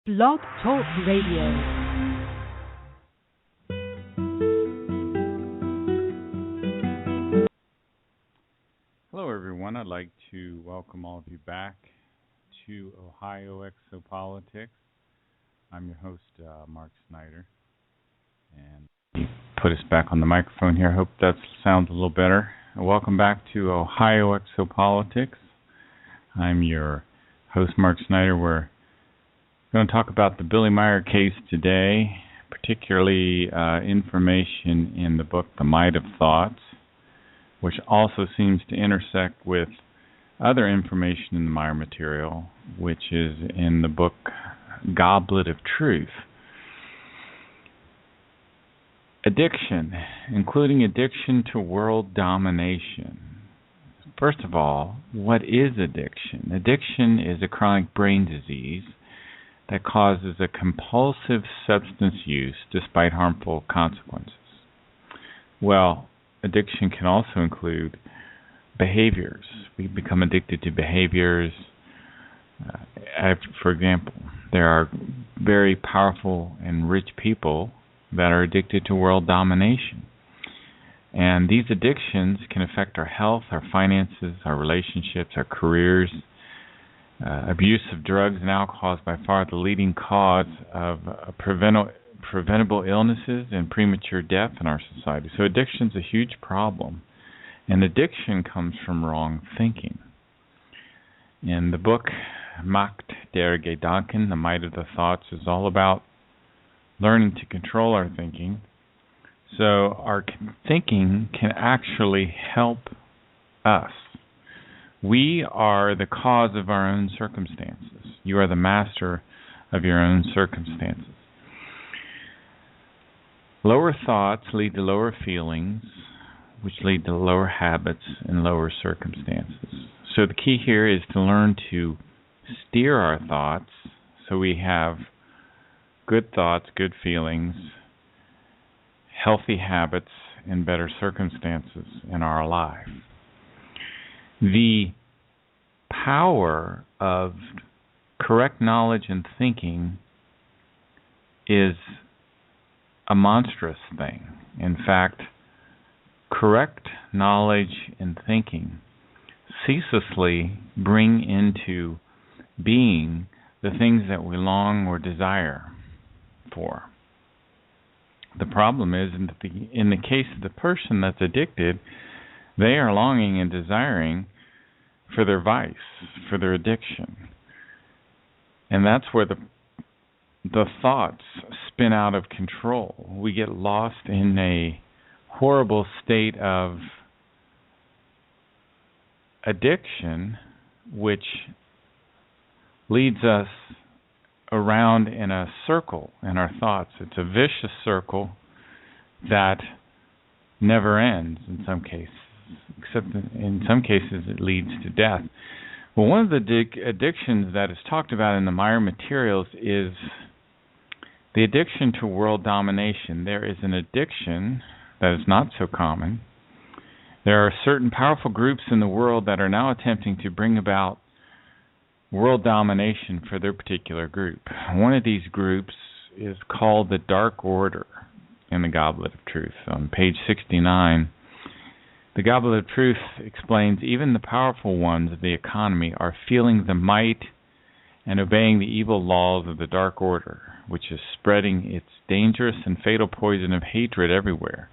Blog Talk Radio. Hello, everyone. I'd like to welcome all of you back to Ohio Exopolitics. I'm your host, Mark Snyder, and you put us back on the microphone here. I hope that sounds a little better. Welcome back to Ohio Exopolitics. I'm your host, Mark Snyder. We're going to talk about the Billy Meyer case today, particularly information in the book The Might of Thoughts, which also seems to intersect with other information in the Meyer material, which is in the book Goblet of Truth. Addiction, including addiction to world domination. First of all, what is addiction? Addiction is a chronic brain disease that causes a compulsive substance use despite harmful consequences. Well, addiction can also include behaviors. We become addicted to behaviors. For example, there are very powerful and rich people that are addicted to world domination. And these addictions can affect our health, our finances, our relationships, our careers. Abuse of drugs and alcohol is by far the leading cause of preventable illnesses and premature death in our society. So addiction is a huge problem. And addiction comes from wrong thinking. In the book Macht der Gedanken, The Might of the Thoughts, is all about learning to control our thinking. So our thinking can actually help us. We are the cause of our own circumstances. You are the master of your own circumstances. Lower thoughts lead to lower feelings, which lead to lower habits and lower circumstances. So the key here is to learn to steer our thoughts so we have good thoughts, good feelings, healthy habits, and better circumstances in our life. The power of correct knowledge and thinking is a monstrous thing. In fact, correct knowledge and thinking ceaselessly bring into being the things that we long or desire for. The problem is, in the case of the person that's addicted, they are longing and desiring for their vice, for their addiction. And that's where the thoughts spin out of control. We get lost in a horrible state of addiction, which leads us around in a circle in our thoughts. It's a vicious circle that never ends in some cases, except in some cases it leads to death. Well, one of the addictions that is talked about in the Meyer materials is the addiction to world domination. There is an addiction that is not so common. There are certain powerful groups in the world that are now attempting to bring about world domination for their particular group. One of these groups is called the Dark Order in the Goblet of Truth. On page 69, the Goblet of Truth explains even the powerful ones of the economy are feeling the might and obeying the evil laws of the Dark Order, which is spreading its dangerous and fatal poison of hatred everywhere,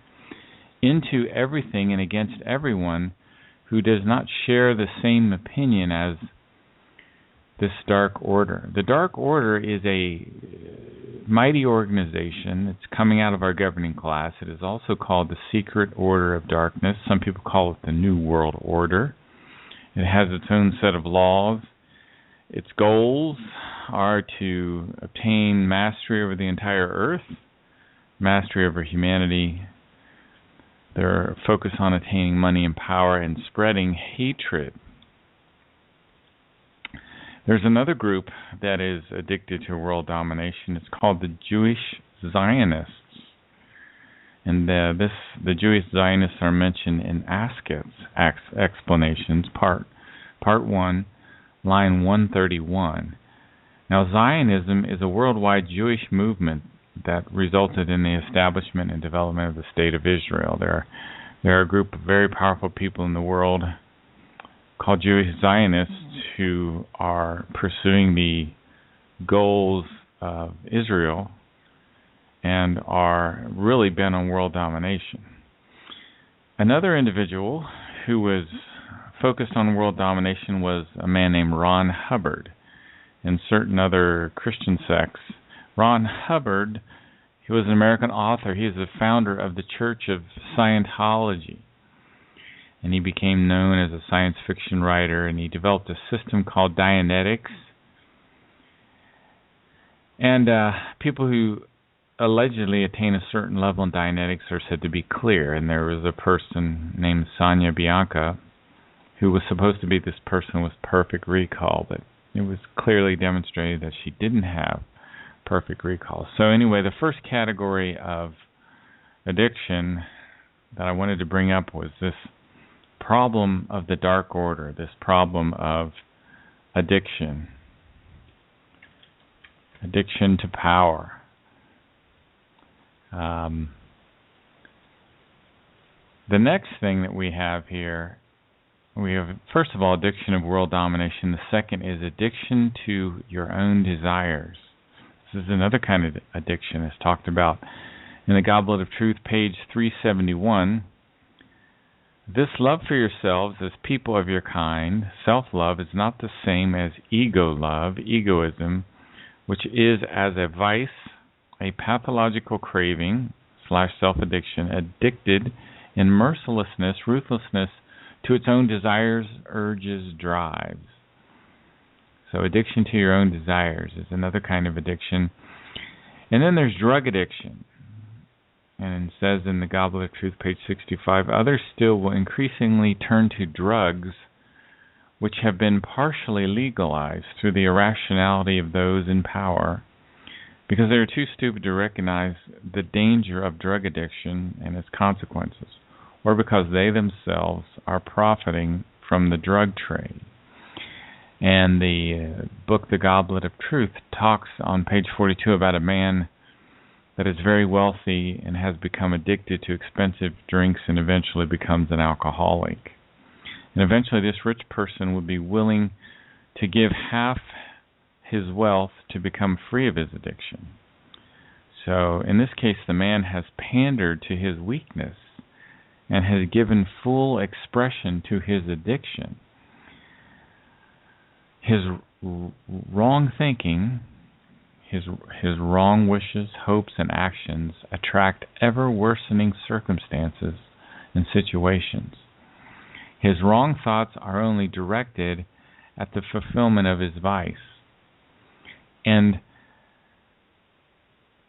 into everything and against everyone who does not share the same opinion as this Dark Order. The Dark Order is a mighty organization. It's coming out of our governing class. It is also called the Secret Order of Darkness. Some people call it the New World Order. It has its own set of laws. Its goals are to obtain mastery over the entire earth, mastery over humanity. They're focused on attaining money and power and spreading hatred. There's another group that is addicted to world domination. It's called the Jewish Zionists. And the Jewish Zionists are mentioned in Askett's explanations, part 1, line 131. Now, Zionism is a worldwide Jewish movement that resulted in the establishment and development of the State of Israel. There are a group of very powerful people in the world called Jewish Zionists who are pursuing the goals of Israel and are really bent on world domination. Another individual who was focused on world domination was a man named Ron Hubbard and certain other Christian sects. Ron Hubbard, he was an American author. He is the founder of the Church of Scientology. And he became known as a science fiction writer, and he developed a system called Dianetics. And people who allegedly attain a certain level in Dianetics are said to be clear. And there was a person named Sonia Bianca who was supposed to be this person with perfect recall, but it was clearly demonstrated that she didn't have perfect recall. So anyway, the first category of addiction that I wanted to bring up was this problem of the dark order, this problem of addiction. Addiction to power. The next thing that we have here, we have, first of all, addiction of world domination. The second is addiction to your own desires. This is another kind of addiction. It's talked about in the Goblet of Truth, page 371. This love for yourselves as people of your kind, self-love, is not the same as ego love, egoism, which is as a vice, a pathological craving / self-addiction, addicted in mercilessness, ruthlessness, to its own desires, urges, drives. So addiction to your own desires is another kind of addiction. And then there's drug addiction. And it says in the Goblet of Truth, page 65, others still will increasingly turn to drugs which have been partially legalized through the irrationality of those in power, because they are too stupid to recognize the danger of drug addiction and its consequences, or because they themselves are profiting from the drug trade. And the book, The Goblet of Truth, talks on page 42 about a man that is very wealthy and has become addicted to expensive drinks and eventually becomes an alcoholic. And eventually this rich person would be willing to give half his wealth to become free of his addiction. So in this case, the man has pandered to his weakness and has given full expression to his addiction. His wrong thinking, his wrong wishes, hopes, and actions attract ever worsening circumstances and situations. His wrong thoughts are only directed at the fulfillment of his vice. And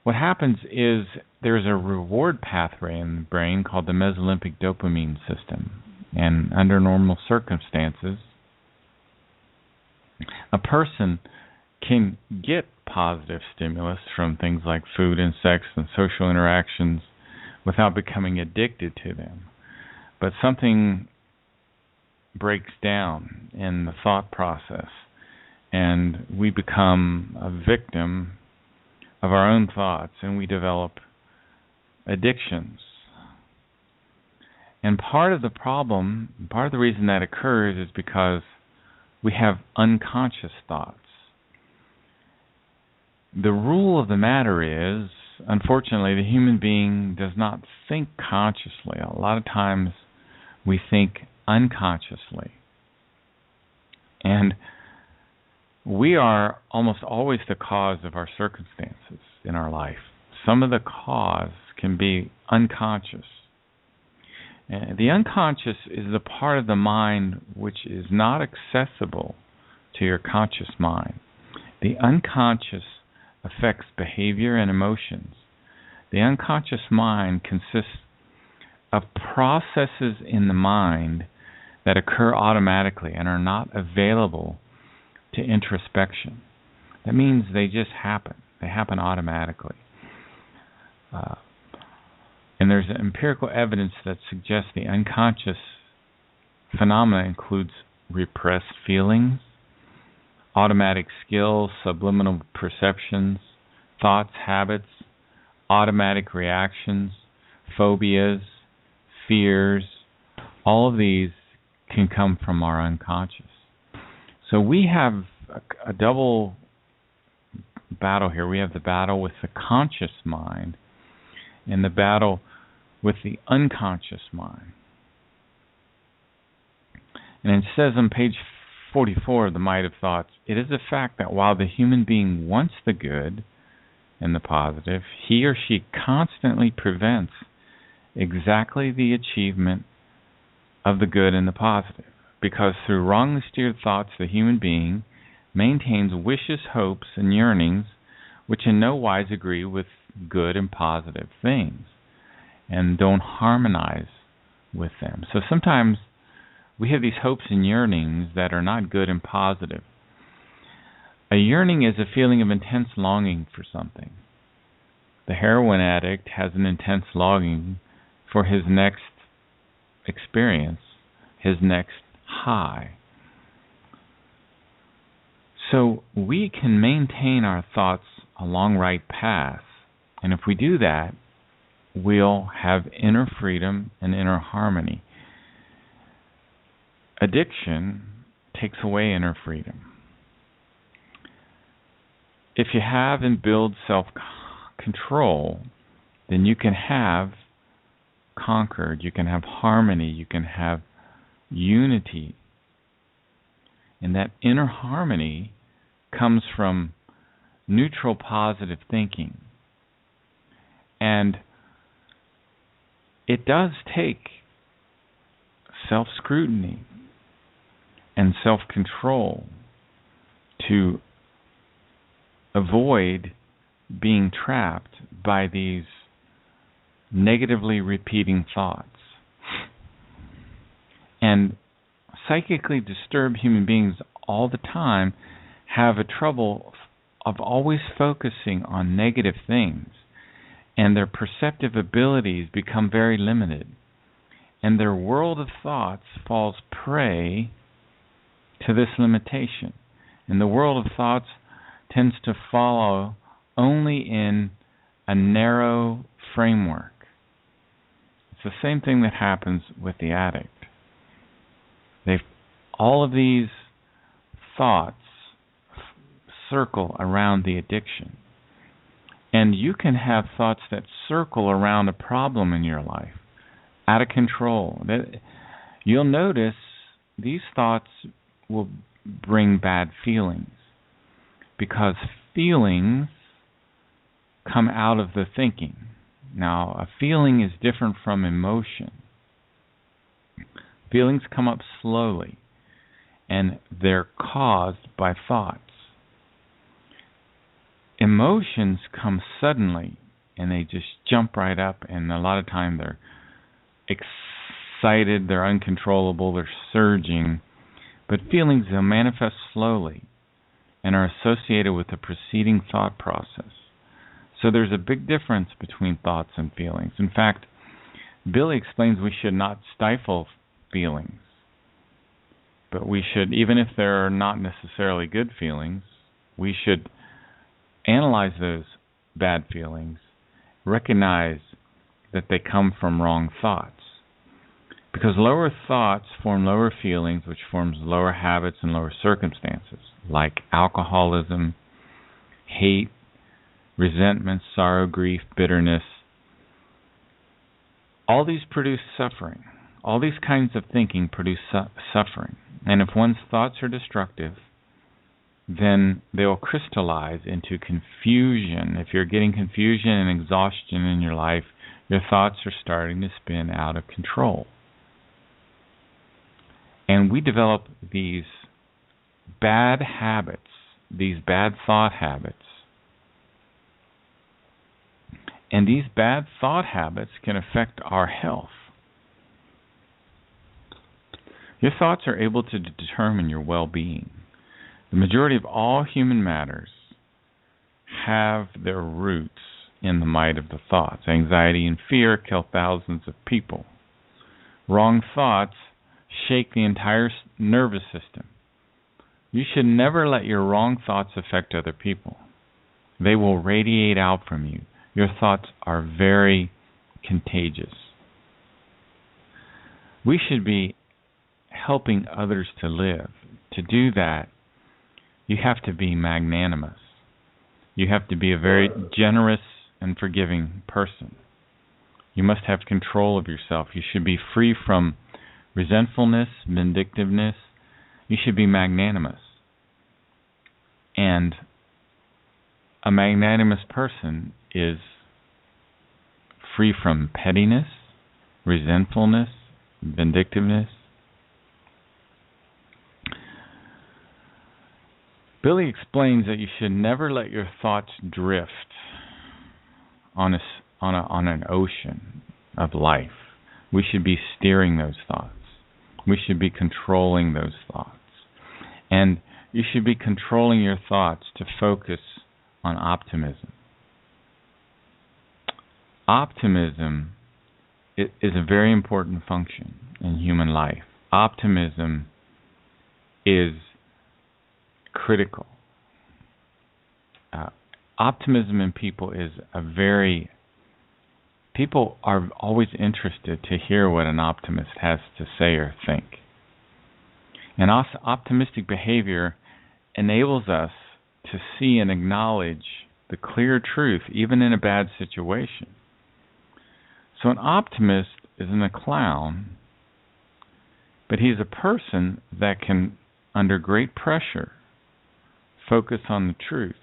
what happens is there's a reward pathway in the brain called the mesolimbic dopamine system. And under normal circumstances, a person can get positive stimulus from things like food and sex and social interactions without becoming addicted to them. But something breaks down in the thought process, and we become a victim of our own thoughts, and we develop addictions. And part of the problem, part of the reason that occurs is because we have unconscious thoughts. The rule of the matter is, unfortunately, the human being does not think consciously. A lot of times we think unconsciously. And we are almost always the cause of our circumstances in our life. Some of the cause can be unconscious. And the unconscious is the part of the mind which is not accessible to your conscious mind. The unconscious affects behavior and emotions. The unconscious mind consists of processes in the mind that occur automatically and are not available to introspection. That means they just happen. They happen automatically. And there's empirical evidence that suggests the unconscious phenomena includes repressed feelings, automatic skills, subliminal perceptions, thoughts, habits, automatic reactions, phobias, fears. All of these can come from our unconscious. So we have a double battle here. We have the battle with the conscious mind and the battle with the unconscious mind. And it says on page 44 of The Might of Thoughts, it is a fact that while the human being wants the good and the positive, he or she constantly prevents exactly the achievement of the good and the positive, because through wrongly steered thoughts the human being maintains wishes, hopes, and yearnings which in no wise agree with good and positive things and don't harmonize with them. So sometimes we have these hopes and yearnings that are not good and positive. A yearning is a feeling of intense longing for something. The heroin addict has an intense longing for his next experience, his next high. So we can maintain our thoughts along right paths, and if we do that, we'll have inner freedom and inner harmony. Addiction takes away inner freedom. If you have and build self-control, then you can have concord, you can have harmony, you can have unity. And that inner harmony comes from neutral positive thinking. And it does take self-scrutiny and self-control to avoid being trapped by these negatively repeating thoughts. And psychically disturbed human beings all the time have a trouble of always focusing on negative things, and their perceptive abilities become very limited, and their world of thoughts falls prey to this limitation. And the world of thoughts tends to follow only in a narrow framework. It's the same thing that happens with the addict. All of these thoughts circle around the addiction. And you can have thoughts that circle around a problem in your life, out of control. You'll notice these thoughts will bring bad feelings, because feelings come out of the thinking. Now, a feeling is different from emotion. Feelings come up slowly, and they're caused by thoughts. Emotions come suddenly, and they just jump right up, and a lot of time they're excited, they're uncontrollable, they're surging. But feelings, they'll manifest slowly and are associated with the preceding thought process. So there's a big difference between thoughts and feelings. In fact, Billy explains we should not stifle feelings, but we should, even if they're not necessarily good feelings, we should analyze those bad feelings, recognize that they come from wrong thoughts. Because lower thoughts form lower feelings, which forms lower habits and lower circumstances, like alcoholism, hate, resentment, sorrow, grief, bitterness. All these produce suffering. All these kinds of thinking produce suffering. And if one's thoughts are destructive, then they'll crystallize into confusion. If you're getting confusion and exhaustion in your life, your thoughts are starting to spin out of control. And we develop these bad habits, these bad thought habits. And these bad thought habits can affect our health. Your thoughts are able to determine your well-being. The majority of all human matters have their roots in the might of the thoughts. Anxiety and fear kill thousands of people. Wrong thoughts shake the entire nervous system. You should never let your wrong thoughts affect other people. They will radiate out from you. Your thoughts are very contagious. We should be helping others to live. To do that, you have to be magnanimous. You have to be a very generous and forgiving person. You must have control of yourself. You should be free from resentfulness, vindictiveness. You should be magnanimous. And a magnanimous person is free from pettiness, resentfulness, vindictiveness. Billy explains that you should never let your thoughts drift on an ocean of life. We should be steering those thoughts. We should be controlling those thoughts. And you should be controlling your thoughts to focus on optimism. Optimism is a very important function in human life. Optimism is critical. Optimism in people is people are always interested to hear what an optimist has to say or think. And optimistic behavior enables us to see and acknowledge the clear truth, even in a bad situation. So an optimist isn't a clown, but he's a person that can, under great pressure, focus on the truth.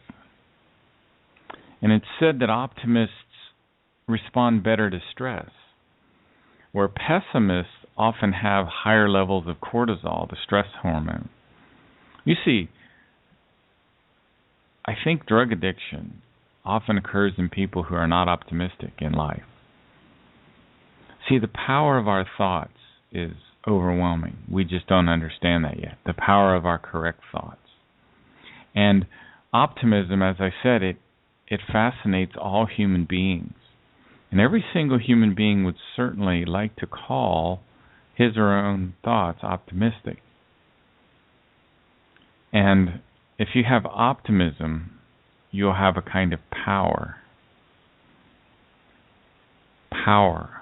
And it's said that optimists respond better to stress, where pessimists often have higher levels of cortisol, the stress hormone. You see, I think drug addiction often occurs in people who are not optimistic in life. See, the power of our thoughts is overwhelming. We just don't understand that yet. The power of our correct thoughts. And optimism, as I said, it fascinates all human beings. And every single human being would certainly like to call his or her own thoughts optimistic. And if you have optimism, you'll have a kind of power. Power.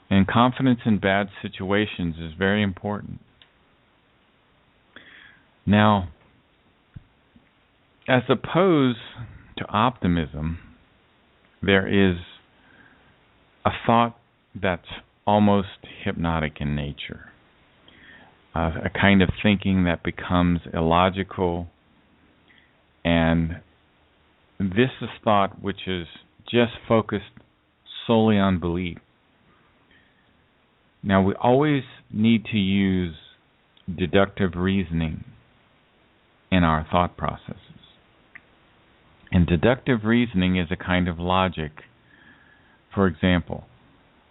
And confidence in bad situations is very important. Now, as opposed to optimism, there is a thought that's almost hypnotic in nature, a kind of thinking that becomes illogical, and this is thought which is just focused solely on belief. Now, we always need to use deductive reasoning in our thought processes. And deductive reasoning is a kind of logic. For example,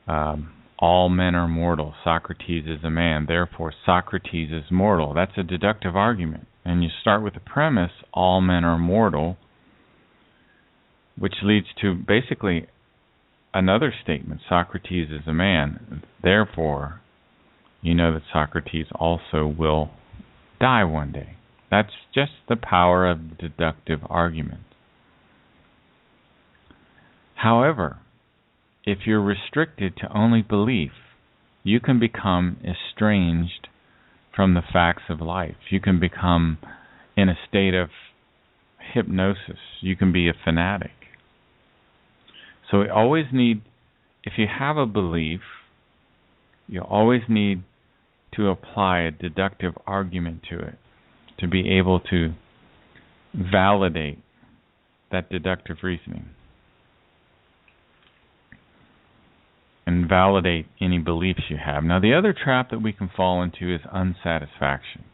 all men are mortal. Socrates is a man. Therefore, Socrates is mortal. That's a deductive argument. And you start with the premise, all men are mortal, which leads to basically another statement, Socrates is a man. Therefore, you know that Socrates also will die one day. That's just the power of deductive argument. However, if you're restricted to only belief, you can become estranged from the facts of life. You can become in a state of hypnosis. You can be a fanatic. So we always need, if you have a belief, you always need to apply a deductive argument to it to be able to validate that deductive reasoning and validate any beliefs you have. Now, the other trap that we can fall into is unsatisfaction.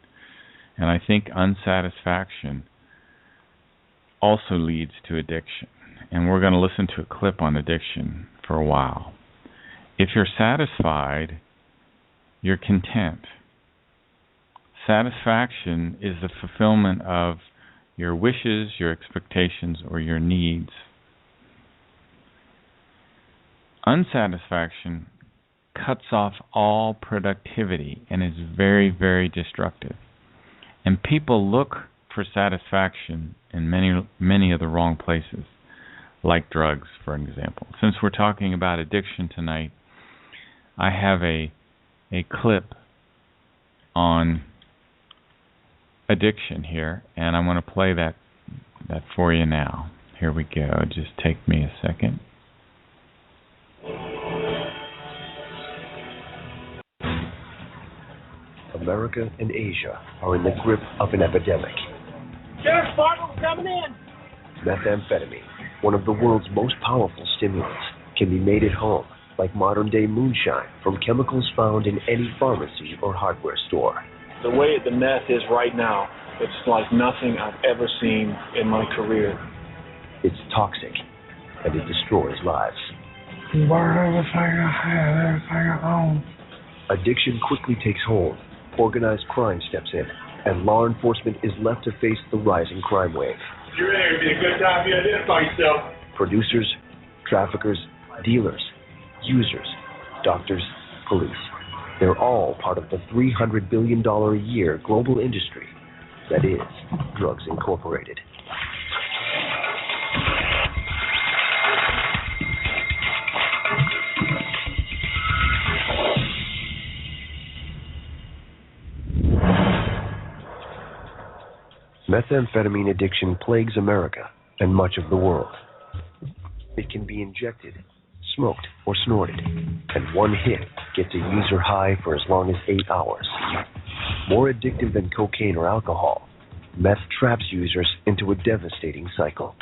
And I think unsatisfaction also leads to addiction. And we're going to listen to a clip on addiction for a while. If you're satisfied, you're content. Satisfaction is the fulfillment of your wishes, your expectations, or your needs. Unsatisfaction cuts off all productivity and is very, very destructive. And people look for satisfaction in many of the wrong places, like drugs, for example. Since we're talking about addiction tonight, I have a clip on addiction here, and I'm going to play that for you now. Here we go. Just take me a second. America and Asia are in the grip of an epidemic. Sheriff Sparkle's coming in. Methamphetamine, one of the world's most powerful stimulants, can be made at home, like modern-day moonshine, from chemicals found in any pharmacy or hardware store. The way the meth is right now, it's like nothing I've ever seen in my career. It's toxic, and it destroys lives. You burn everything I have, everything I own. Addiction quickly takes hold. Organized crime steps in, and law enforcement is left to face the rising crime wave. You're there. It'd be a good time to identify yourself. Producers, traffickers, dealers, users, doctors, police. They're all part of the $300 billion a year global industry that is Drugs Incorporated. Methamphetamine addiction plagues America and much of the world. It can be injected, smoked, or snorted, and one hit gets a user high for as long as 8 hours. More addictive than cocaine or alcohol, meth traps users into a devastating cycle.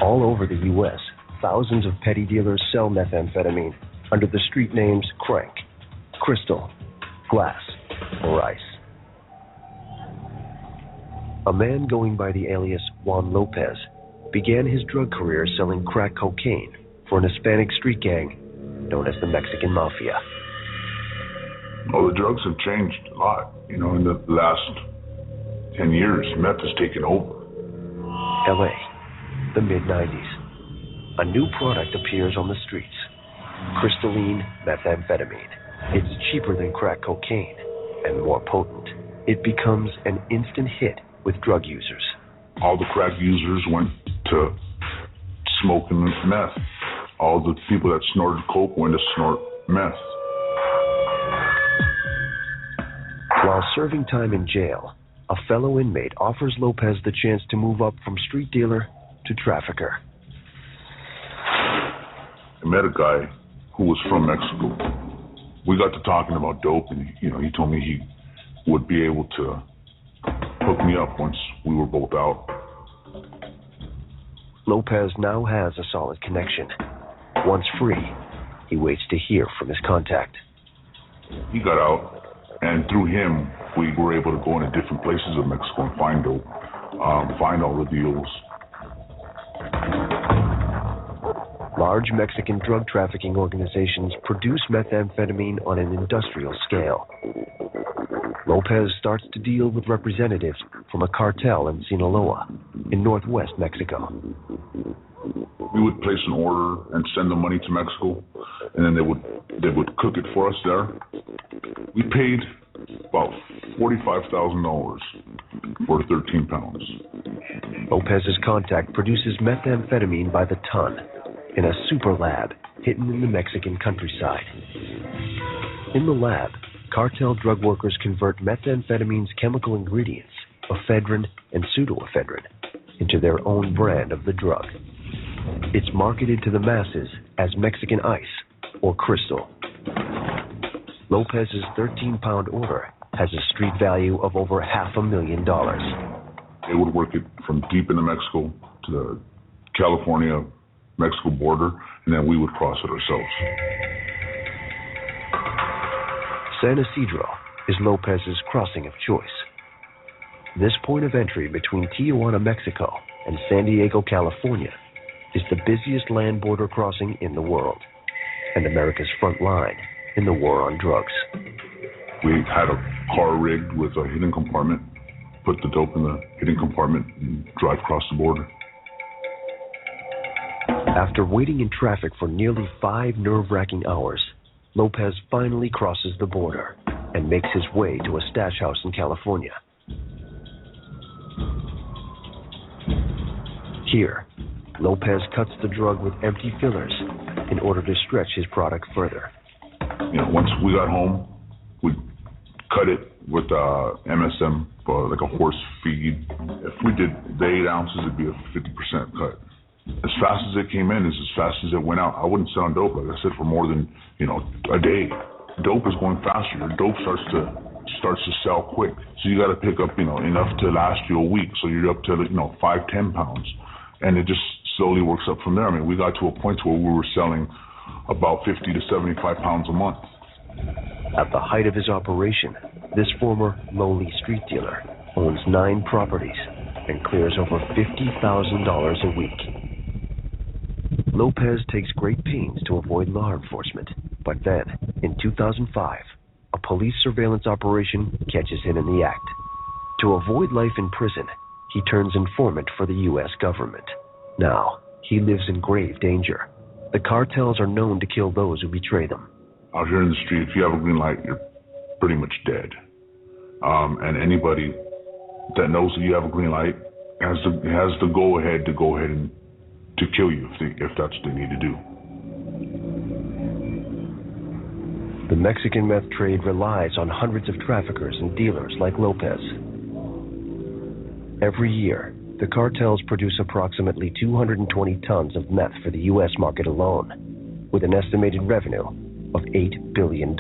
All over the U.S., thousands of petty dealers sell methamphetamine under the street names Crank, Crystal, Glass, or Ice. A man going by the alias Juan Lopez began his drug career selling crack cocaine for an Hispanic street gang known as the Mexican Mafia. Well, the drugs have changed a lot. In the last 10 years, meth has taken over. LA, the mid-90s. A new product appears on the streets. Crystalline methamphetamine. It's cheaper than crack cocaine and more potent. It becomes an instant hit with drug users. All the crack users went to smoking meth. All the people that snorted coke went to snort meth. While serving time in jail, a fellow inmate offers Lopez the chance to move up from street dealer to trafficker. I met a guy who was from Mexico. We got to talking about dope, and he told me he would be able to hook me up once we were both out. Lopez now has a solid connection. Once free, he waits to hear from his contact. He got out, and through him, we were able to go into different places in Mexico and find dope, find all the deals. Large Mexican drug trafficking organizations produce methamphetamine on an industrial scale. Lopez starts to deal with representatives from a cartel in Sinaloa, in northwest Mexico. We would place an order and send the money to Mexico, and then they would cook it for us there. We paid about $45,000 for 13 pounds. Lopez's contact produces methamphetamine by the ton in a super lab hidden in the Mexican countryside. In the lab, cartel drug workers convert methamphetamine's chemical ingredients, ephedrine and pseudoephedrine, into their own brand of the drug. It's marketed to the masses as Mexican Ice or Crystal. Lopez's 13-pound order has a street value of over $500,000. They would work it from deep into Mexico to the California-Mexico border, and then we would cross it ourselves. San Isidro is Lopez's crossing of choice. This point of entry between Tijuana, Mexico, and San Diego, California, is the busiest land border crossing in the world, and America's front line in the war on drugs. We had a car rigged with a hidden compartment, put the dope in the hidden compartment, and drive across the border. After waiting in traffic for nearly 5 nerve-wracking hours, Lopez finally crosses the border and makes his way to a stash house in California. Here, Lopez cuts the drug with empty fillers in order to stretch his product further. Once we got home, we cut it with MSM for like a horse feed. If we did the 8 ounces, it'd be a 50% cut. As fast as it came in is as fast as it went out. I wouldn't sit on dope, like I said, for more than a day. Dope is going faster. Your dope starts to sell quick. So you got to pick up enough to last you a week. So you're up to 5-10 pounds, and it just slowly works up from there. I mean, we got to a point where we were selling about 50 to 75 pounds a month. At the height of his operation, this former lowly street dealer owns 9 properties and clears over $50,000 a week. Lopez takes great pains to avoid law enforcement, but then, in 2005, a police surveillance operation catches him in the act. To avoid life in prison, he turns informant for the U.S. government. Now, he lives in grave danger. The cartels are known to kill those who betray them. Out here in the street, if you have a green light, you're pretty much dead. And anybody that knows that you have a green light has the go ahead and to kill you if that's what they need to do. The Mexican meth trade relies on hundreds of traffickers and dealers like Lopez. Every year, the cartels produce approximately 220 tons of meth for the U.S. market alone, with an estimated revenue of $8 billion.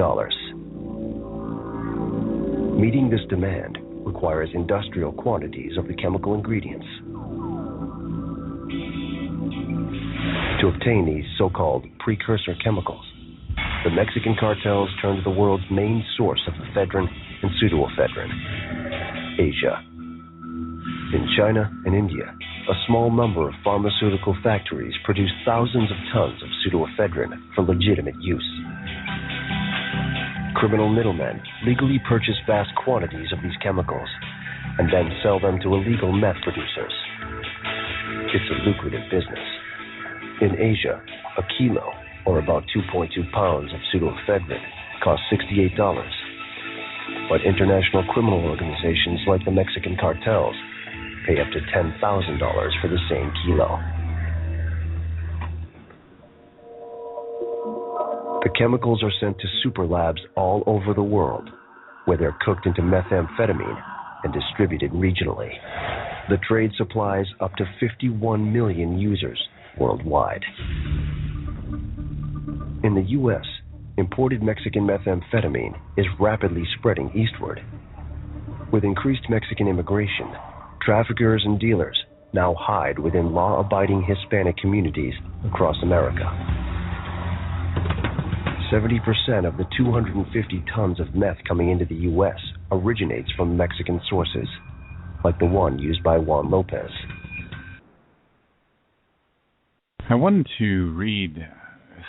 Meeting this demand requires industrial quantities of the chemical ingredients. To obtain these so-called precursor chemicals, the Mexican cartels turn to the world's main source of ephedrine and pseudoephedrine, Asia. In China and India, a small number of pharmaceutical factories produce thousands of tons of pseudoephedrine for legitimate use. Criminal middlemen legally purchase vast quantities of these chemicals and then sell them to illegal meth producers. It's a lucrative business. In Asia, a kilo, or about 2.2 pounds of pseudoephedrine, costs $68. But international criminal organizations like the Mexican cartels pay up to $10,000 for the same kilo. The chemicals are sent to super labs all over the world, where they're cooked into methamphetamine and distributed regionally. The trade supplies up to 51 million users worldwide. In the U.S., imported Mexican methamphetamine is rapidly spreading eastward. With increased Mexican immigration, traffickers and dealers now hide within law-abiding Hispanic communities across America. 70% of the 250 tons of meth coming into the U.S. originates from Mexican sources, like the one used by Juan Lopez. I wanted to read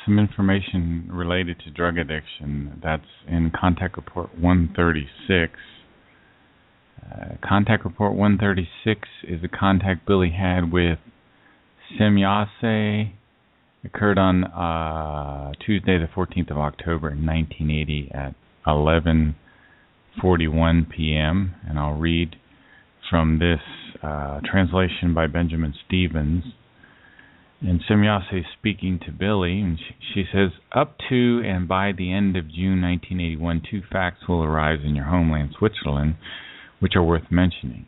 some information related to drug addiction that's in Contact Report 136. Contact Report 136 is a contact Billy had with Semyase. Occurred on Tuesday, the 14th of October in 1980 at 11:41 p.m. And I'll read from this translation by Benjamin Stevens. And Semyase is speaking to Billy, and she says, up to and by the end of June 1981, 2 facts will arise in your homeland, Switzerland, which are worth mentioning.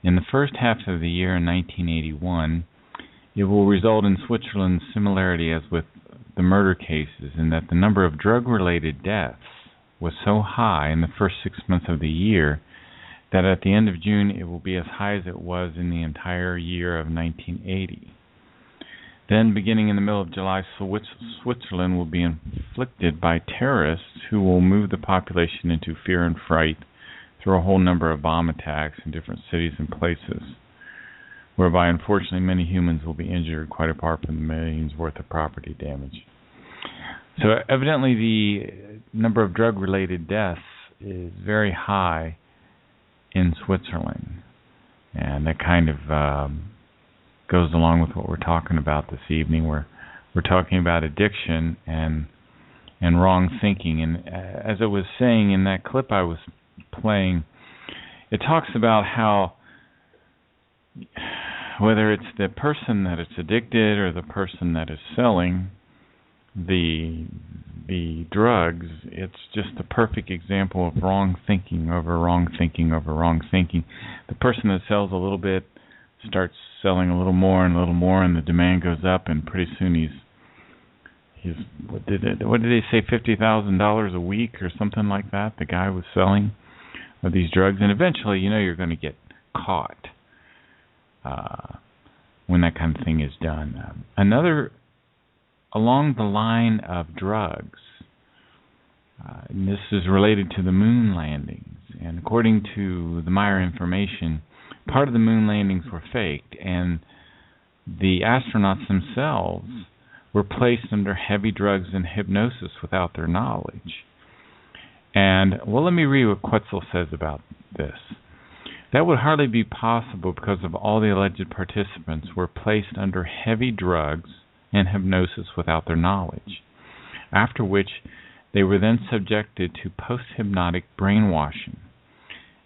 In the first half of the year in 1981, it will result in Switzerland's similarity as with the murder cases, in that the number of drug-related deaths was so high in the first 6 months of the year that at the end of June it will be as high as it was in the entire year of 1980. Then, beginning in the middle of July, Switzerland will be inflicted by terrorists who will move the population into fear and fright through a whole number of bomb attacks in different cities and places, whereby, unfortunately, many humans will be injured, quite apart from the millions worth of property damage. So, evidently, the number of drug-related deaths is very high in Switzerland, and that kind of goes along with what we're talking about this evening. We're talking about addiction and wrong thinking. And as I was saying in that clip I was playing, it talks about how whether it's the person that is addicted or the person that is selling the drugs, it's just a perfect example of wrong thinking over wrong thinking over wrong thinking. The person that sells a little bit starts selling a little more, and the demand goes up, and pretty soon he's what did they say, $50,000 a week or something like that? The guy was selling of these drugs, and eventually, you're going to get caught when that kind of thing is done. Another along the line of drugs, and this is related to the moon landings. And according to the Meyer information, part of the moon landings were faked, and the astronauts themselves were placed under heavy drugs and hypnosis without their knowledge. And, well, let me read what Quetzal says about this. That would hardly be possible because of all the alleged participants were placed under heavy drugs and hypnosis without their knowledge, after which they were then subjected to post-hypnotic brainwashing.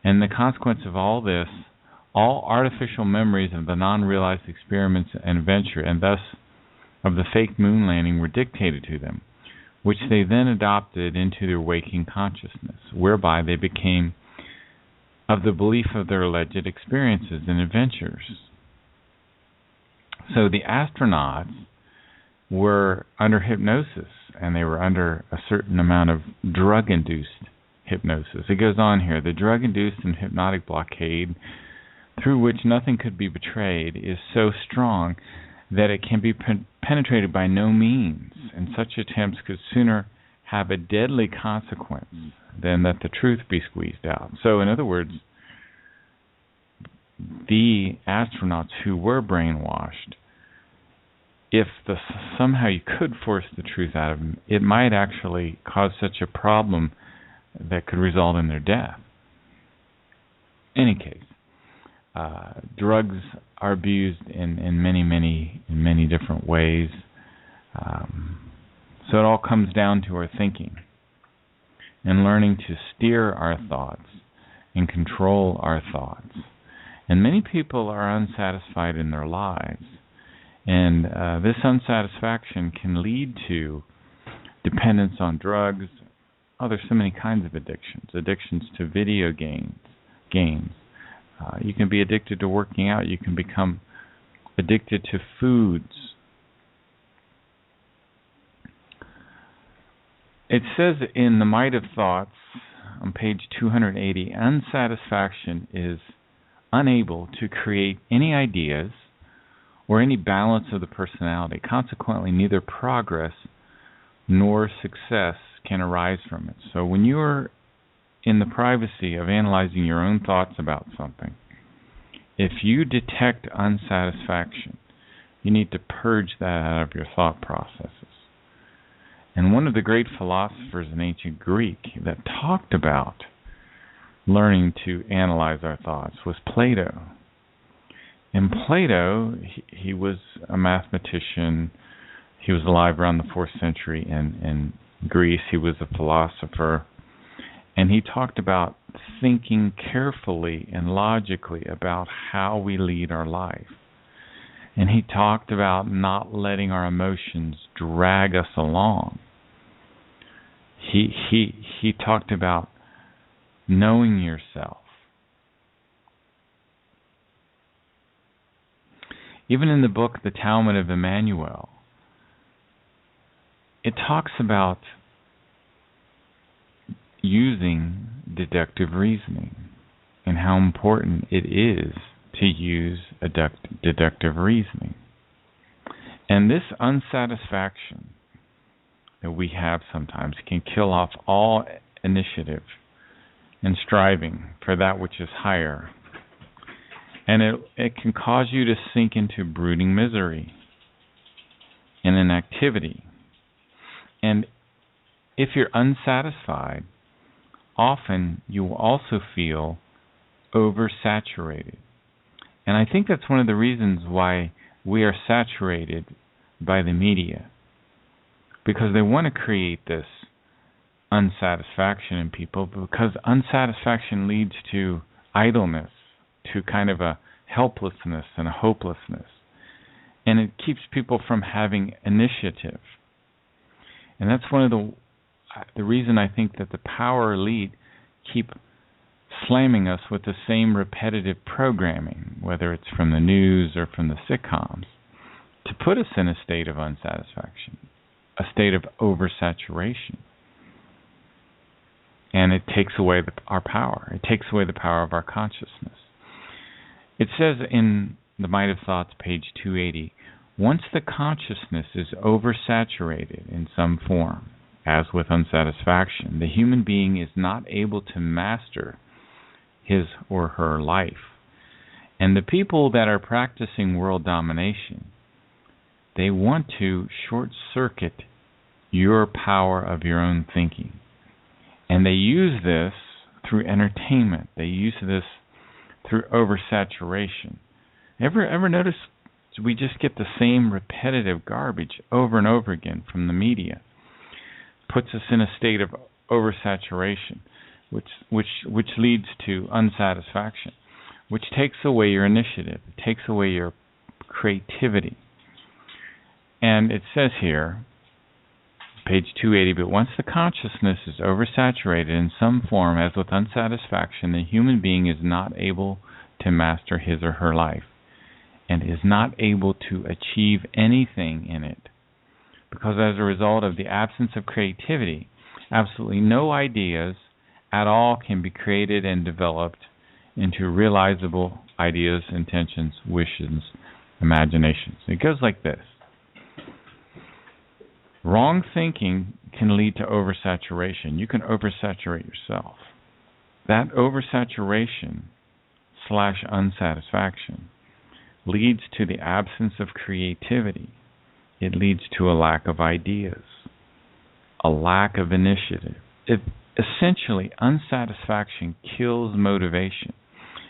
And the consequence of all this, all artificial memories of the non-realized experiments and adventure, and thus of the fake moon landing, were dictated to them, which they then adopted into their waking consciousness, whereby they became of the belief of their alleged experiences and adventures. So the astronauts were under hypnosis, and they were under a certain amount of drug-induced hypnosis. It goes on here. The drug-induced and hypnotic blockade through which nothing could be betrayed is so strong that it can be penetrated by no means, and such attempts could sooner have a deadly consequence than that the truth be squeezed out. So, in other words, the astronauts who were brainwashed, if somehow you could force the truth out of them, it might actually cause such a problem that could result in their death. In any case, drugs are abused in many different ways. So it all comes down to our thinking and learning to steer our thoughts and control our thoughts. And many people are unsatisfied in their lives. And this unsatisfaction can lead to dependence on drugs. Oh, there's so many kinds of addictions. Addictions to video games. You can be addicted to working out. You can become addicted to foods. It says in The Might of Thoughts on page 280, unsatisfaction is unable to create any ideas or any balance of the personality. Consequently, neither progress nor success can arise from it. So when you're in the privacy of analyzing your own thoughts about something, if you detect unsatisfaction, you need to purge that out of your thought processes. And one of the great philosophers in ancient Greek that talked about learning to analyze our thoughts was Plato. And Plato, he was a mathematician. He was alive around the 4th century in Greece. He was a philosopher. And he talked about thinking carefully and logically about how we lead our life. And he talked about not letting our emotions drag us along. He talked about knowing yourself. Even in the book, The Talmud of Emmanuel, it talks about using deductive reasoning and how important it is to use deductive reasoning. And this unsatisfaction that we have sometimes can kill off all initiative and striving for that which is higher. And it can cause you to sink into brooding misery and inactivity. And if you're unsatisfied, often you will also feel oversaturated. And I think that's one of the reasons why we are saturated by the media because they want to create this unsatisfaction in people, because unsatisfaction leads to idleness, to kind of a helplessness and a hopelessness. And it keeps people from having initiative. And that's one of the reason I think that the power elite keep slamming us with the same repetitive programming, whether it's from the news or from the sitcoms, to put us in a state of unsatisfaction, a state of oversaturation. And it takes away our power. It takes away the power of our consciousness. It says in The Might of Thoughts, page 280, once the consciousness is oversaturated in some form, as with unsatisfaction, the human being is not able to master his or her life. And the people that are practicing world domination, they want to short-circuit your power of your own thinking. And they use this through entertainment. They use this through oversaturation. Ever notice we just get the same repetitive garbage over and over again from the media? Puts us in a state of oversaturation, which leads to unsatisfaction, which takes away your initiative, takes away your creativity. And it says here, page 280, but once the consciousness is oversaturated in some form, as with unsatisfaction, the human being is not able to master his or her life and is not able to achieve anything in it. Because as a result of the absence of creativity, absolutely no ideas at all can be created and developed into realizable ideas, intentions, wishes, imaginations. It goes like this. Wrong thinking can lead to oversaturation. You can oversaturate yourself. That oversaturation / unsatisfaction leads to the absence of creativity. It leads to a lack of ideas, a lack of initiative. Essentially, unsatisfaction kills motivation.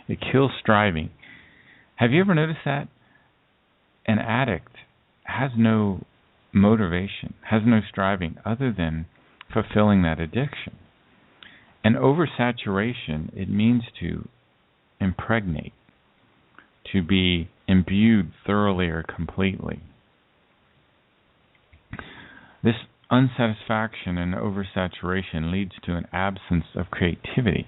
It kills striving. Have you ever noticed that? An addict has no motivation, has no striving other than fulfilling that addiction. And oversaturation, it means to impregnate, to be imbued thoroughly or completely. This unsatisfaction and oversaturation leads to an absence of creativity.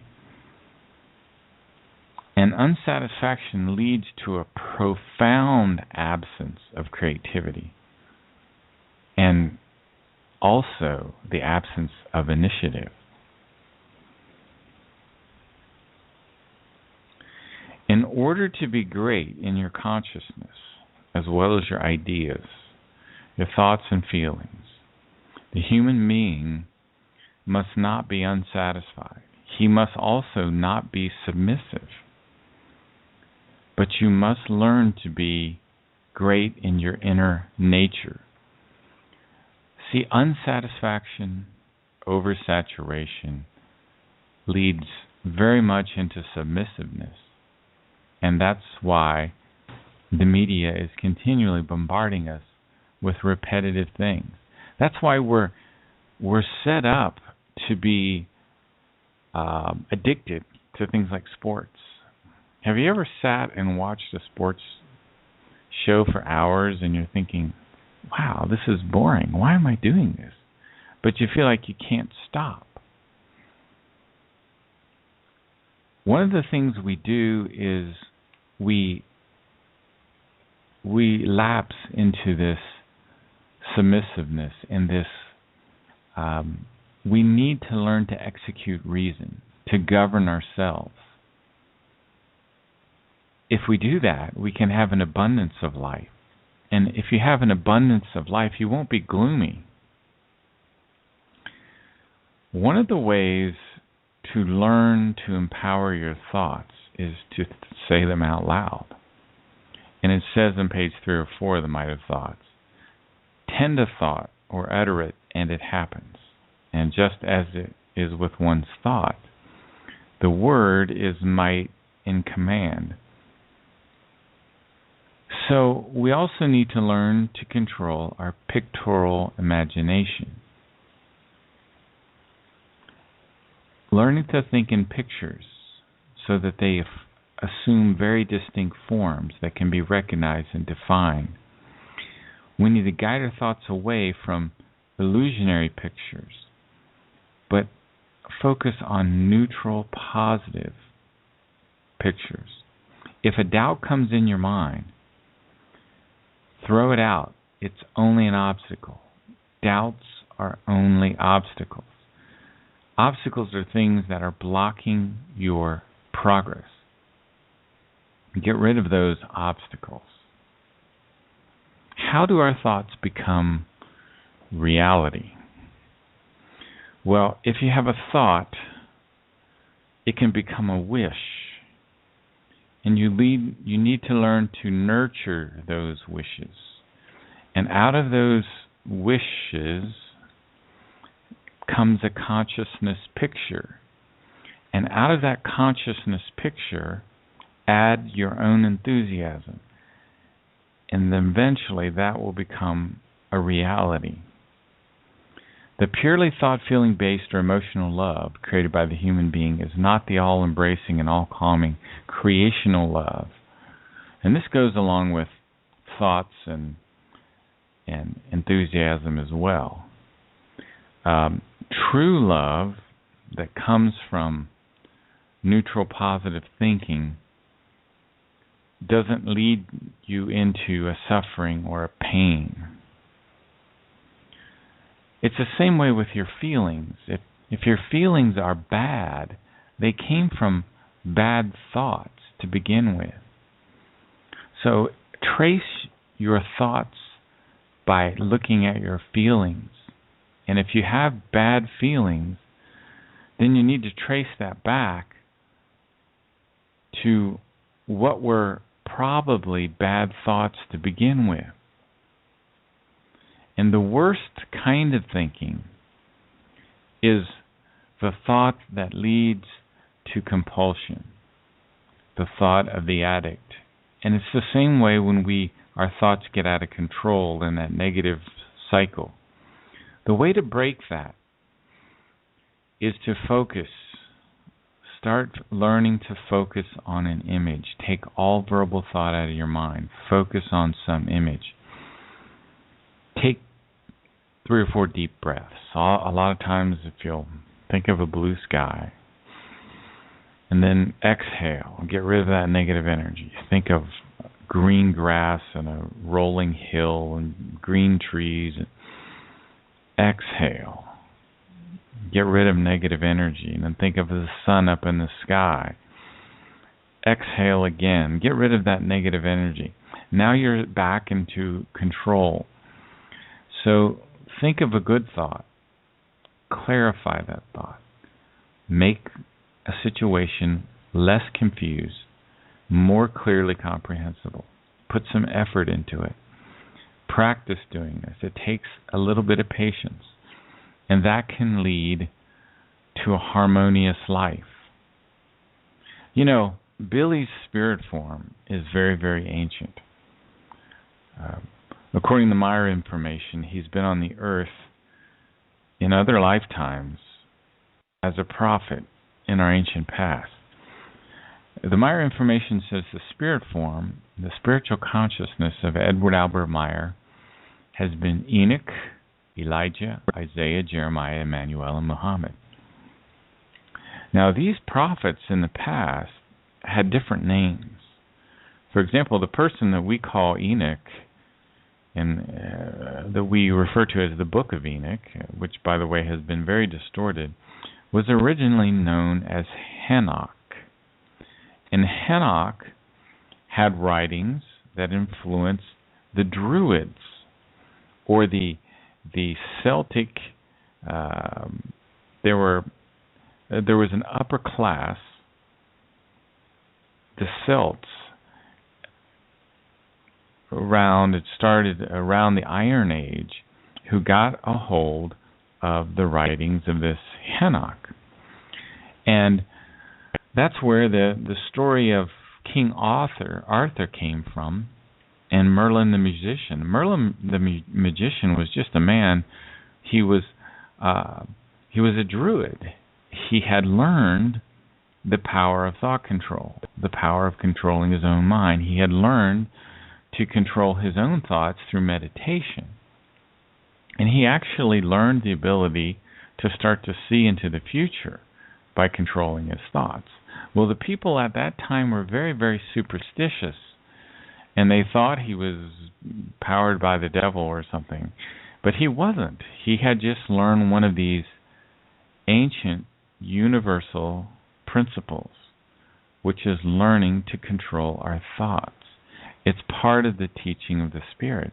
And unsatisfaction leads to a profound absence of creativity. And also the absence of initiative. In order to be great in your consciousness, as well as your ideas, your thoughts and feelings, the human being must not be unsatisfied. He must also not be submissive. But you must learn to be great in your inner nature. See, unsatisfaction, oversaturation leads very much into submissiveness. And that's why the media is continually bombarding us with repetitive things. That's why we're set up to be addicted to things like sports. Have you ever sat and watched a sports show for hours and you're thinking, wow, this is boring. Why am I doing this? But you feel like you can't stop. One of the things we do is we lapse into this submissiveness and this we need to learn to execute reason, to govern ourselves. If we do that, we can have an abundance of life. And if you have an abundance of life, you won't be gloomy. One of the ways to learn to empower your thoughts is to say them out loud. And it says on page 3 or 4 of The Might of Thoughts, tend a thought or utter it, and it happens. And just as it is with one's thought, the word is might in command. So we also need to learn to control our pictorial imagination. Learning to think in pictures so that they assume very distinct forms that can be recognized and defined. We need to guide our thoughts away from illusionary pictures, but focus on neutral, positive pictures. If a doubt comes in your mind, throw it out. It's only an obstacle. Doubts are only obstacles. Obstacles are things that are blocking your progress. Get rid of those obstacles. How do our thoughts become reality? Well, if you have a thought, it can become a wish. And you need to learn to nurture those wishes. And out of those wishes comes a consciousness picture. And out of that consciousness picture, add your own enthusiasm. And then eventually that will become a reality. The purely thought, feeling based or emotional love created by the human being is not the all-embracing and all-calming creational love. And this goes along with thoughts and enthusiasm as well. True love that comes from neutral, positive thinking doesn't lead you into a suffering or a pain. It's the same way with your feelings. If your feelings are bad, they came from bad thoughts to begin with. So trace your thoughts by looking at your feelings. And if you have bad feelings, then you need to trace that back to what were probably bad thoughts to begin with. And the worst kind of thinking is the thought that leads to compulsion, the thought of the addict. And it's the same way when our thoughts get out of control in that negative cycle. The way to break that is to focus. Start learning to focus on an image. Take all verbal thought out of your mind. Focus on some image. Take 3 or 4 deep breaths. A lot of times if you'll think of a blue sky, and then exhale. Get rid of that negative energy. Think of green grass and a rolling hill and green trees. Exhale. Get rid of negative energy. And then think of the sun up in the sky. Exhale again. Get rid of that negative energy. Now you're back into control. So think of a good thought. Clarify that thought. Make a situation less confused, more clearly comprehensible. Put some effort into it. Practice doing this. It takes a little bit of patience. And that can lead to a harmonious life. You know, Billy's spirit form is very, very ancient. According to Maya information, he's been on the earth in other lifetimes as a prophet in our ancient past. The Maya information says the spirit form, the spiritual consciousness of Edward Albert Meyer, has been Enoch, Elijah, Isaiah, Jeremiah, Emmanuel, and Muhammad. Now, these prophets in the past had different names. For example, the person that we call Enoch, and that we refer to as the Book of Enoch, which, by the way, has been very distorted, was originally known as Henoch. And Henoch had writings that influenced the Druids, or the Celtic. There was an upper class, the Celts. It started around the Iron Age, who got a hold of the writings of this Henoch. And that's where the story of King Arthur came from. and Merlin the musician. Merlin the magician was just a man. He was a druid. He had learned the power of thought control, the power of controlling his own mind. He had learned to control his own thoughts through meditation. And he actually learned the ability to start to see into the future by controlling his thoughts. Well, the people at that time were very, very superstitious, and they thought he was powered by the devil or something. But he wasn't. He had just learned one of these ancient, universal principles, which is learning to control our thoughts. It's part of the teaching of the Spirit.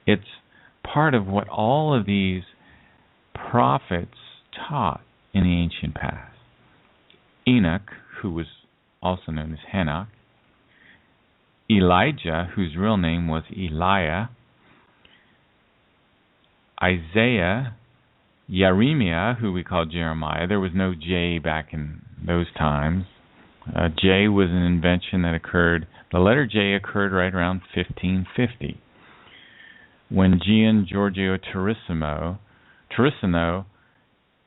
It's part of what all of these prophets taught in the ancient past. Enoch, who was also known as Henoch, Elijah, whose real name was Eliah, Isaiah, Jeremiah, who we call Jeremiah. There was no J back in those times. J was an invention that occurred, the letter J occurred right around 1550, when Gian Giorgio Turissino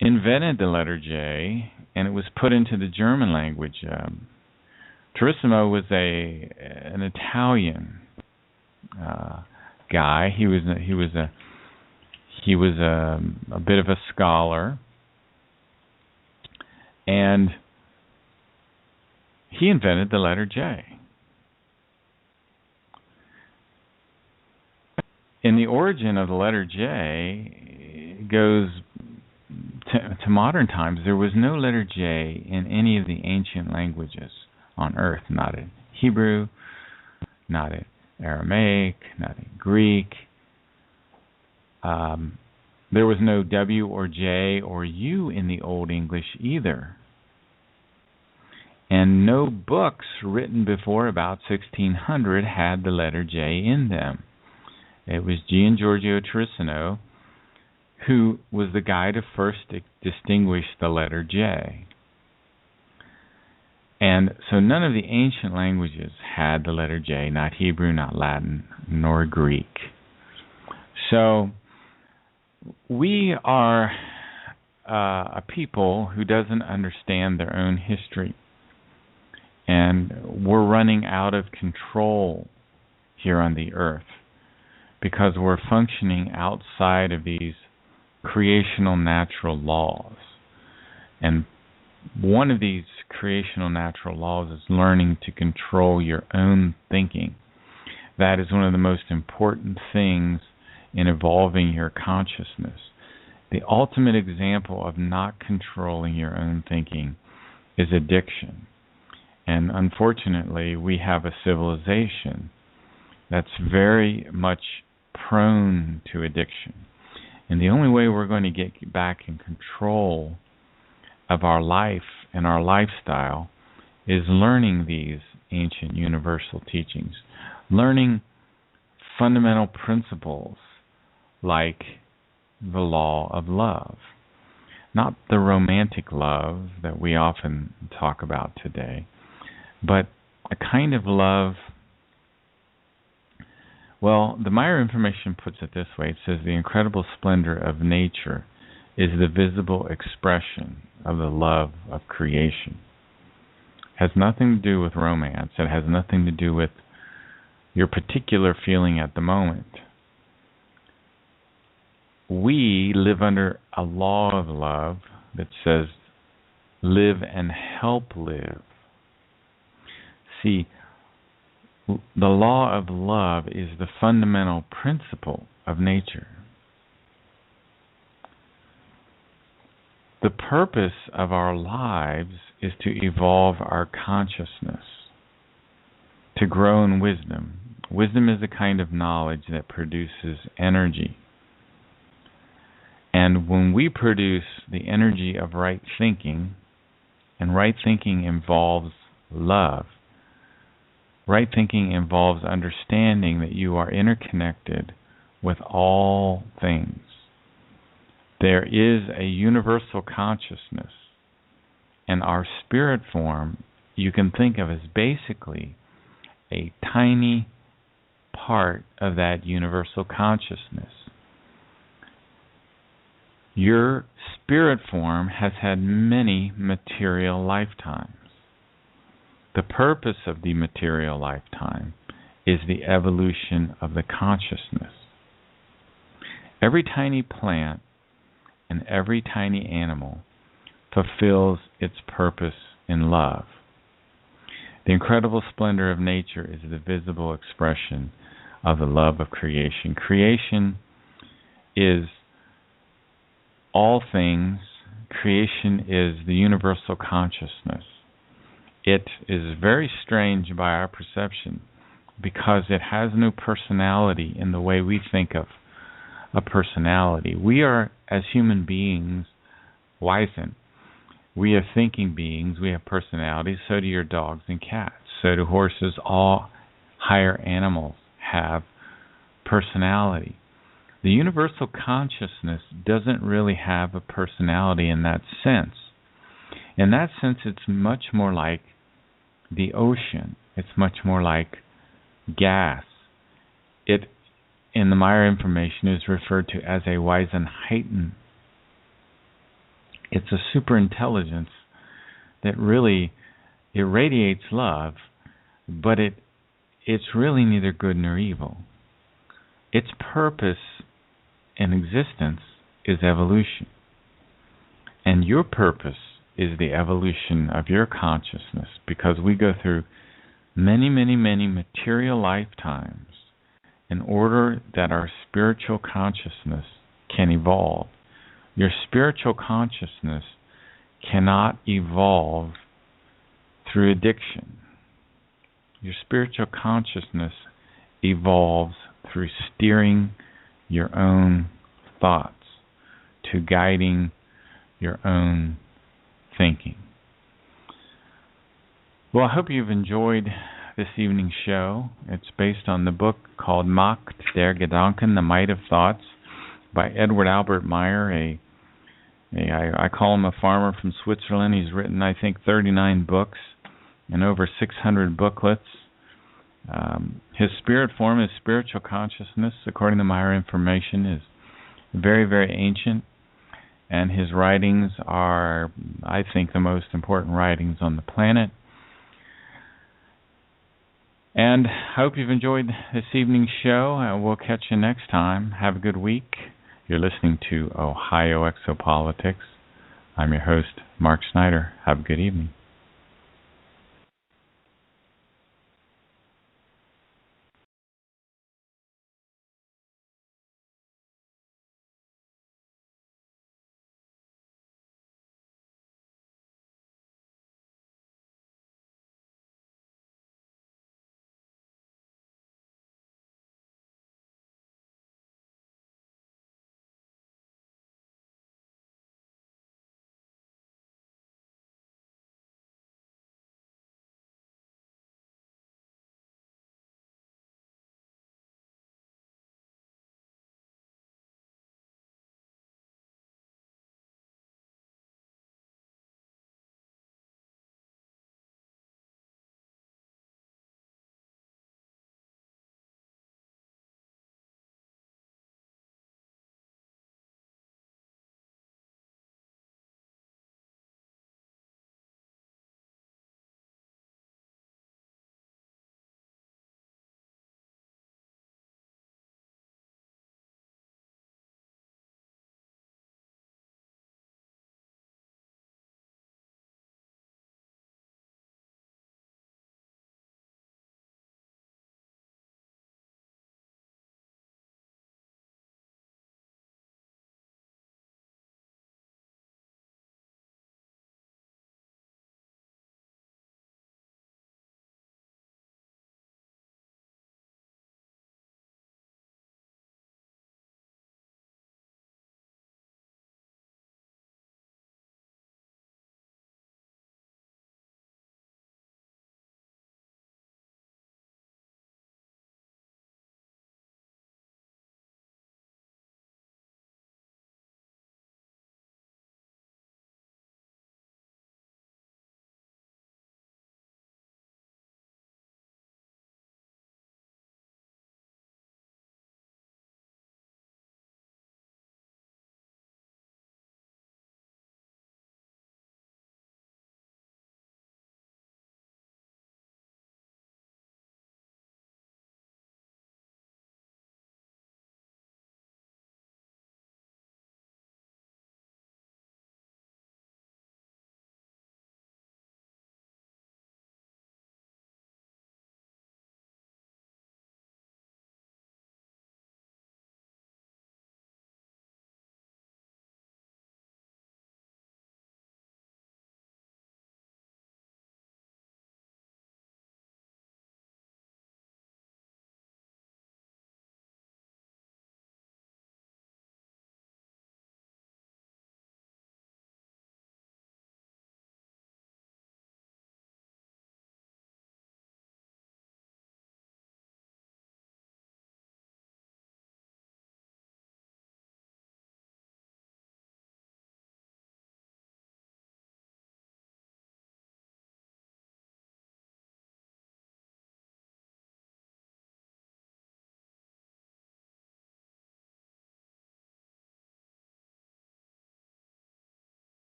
invented the letter J, and it was put into the German language. Turissino was an Italian guy. He was a bit of a scholar, and he invented the letter J. And the origin of the letter J goes to modern times. There was no letter J in any of the ancient languages on earth, not in Hebrew, not in Aramaic, not in Greek. There was no W or J or U in the Old English either. And no books written before about 1600 had the letter J in them. It was Gian Giorgio Turissino who was the guy to first distinguish the letter J. And so none of the ancient languages had the letter J, not Hebrew, not Latin, nor Greek. So we are a people who doesn't understand their own history. And we're running out of control here on the earth because we're functioning outside of these creational natural laws. And one of these creational natural laws is learning to control your own thinking. That is one of the most important things in evolving your consciousness. The ultimate example of not controlling your own thinking is addiction. And unfortunately, we have a civilization that's very much prone to addiction. And the only way we're going to get back in control of our life and our lifestyle is learning these ancient universal teachings, learning fundamental principles like the law of love. Not the romantic love that we often talk about today, but a kind of love. Well, the Meyer Information puts it this way. It says the incredible splendor of nature is the visible expression of the love of creation. It has nothing to do with romance. It has nothing to do with your particular feeling at the moment. We live under a law of love that says, live and help live. See, the law of love is the fundamental principle of nature. The purpose of our lives is to evolve our consciousness, to grow in wisdom. Wisdom is a kind of knowledge that produces energy. And when we produce the energy of right thinking, and right thinking involves love, right thinking involves understanding that you are interconnected with all things. There is a universal consciousness, and our spirit form you can think of as basically a tiny part of that universal consciousness. Your spirit form has had many material lifetimes. The purpose of the material lifetime is the evolution of the consciousness. Every tiny plant and every tiny animal fulfills its purpose in love. The incredible splendor of nature is the visible expression of the love of creation. Creation is all things. Creation is the universal consciousness. It is very strange by our perception because it has no personality in the way we think of a personality. We are, as human beings, wizened. We are thinking beings. We have personalities. So do your dogs and cats. So do horses. All higher animals have personality. The universal consciousness doesn't really have a personality in that sense. In that sense, it's much more like the ocean. It's much more like gas. It, in the Meyer information, is referred to as a Wesenheiten. It's a superintelligence that really irradiates love, but it's really neither good nor evil. Its purpose in existence is evolution. And your purpose is the evolution of your consciousness, because we go through many, many, many material lifetimes in order that our spiritual consciousness can evolve. Your spiritual consciousness cannot evolve through addiction. Your spiritual consciousness evolves through steering your own thoughts, to guiding your own thinking. Well, I hope you've enjoyed this evening's show. It's based on the book called Macht der Gedanken, The Might of Thoughts, by Edward Albert Meyer. I call him a farmer from Switzerland. He's written, I think, 39 books and over 600 booklets. His spirit form, his spiritual consciousness, according to Meyer information, is very, very ancient. And his writings are, I think, the most important writings on the planet. And I hope you've enjoyed this evening's show. We'll catch you next time. Have a good week. You're listening to Ohio Exopolitics. I'm your host, Mark Snyder. Have a good evening.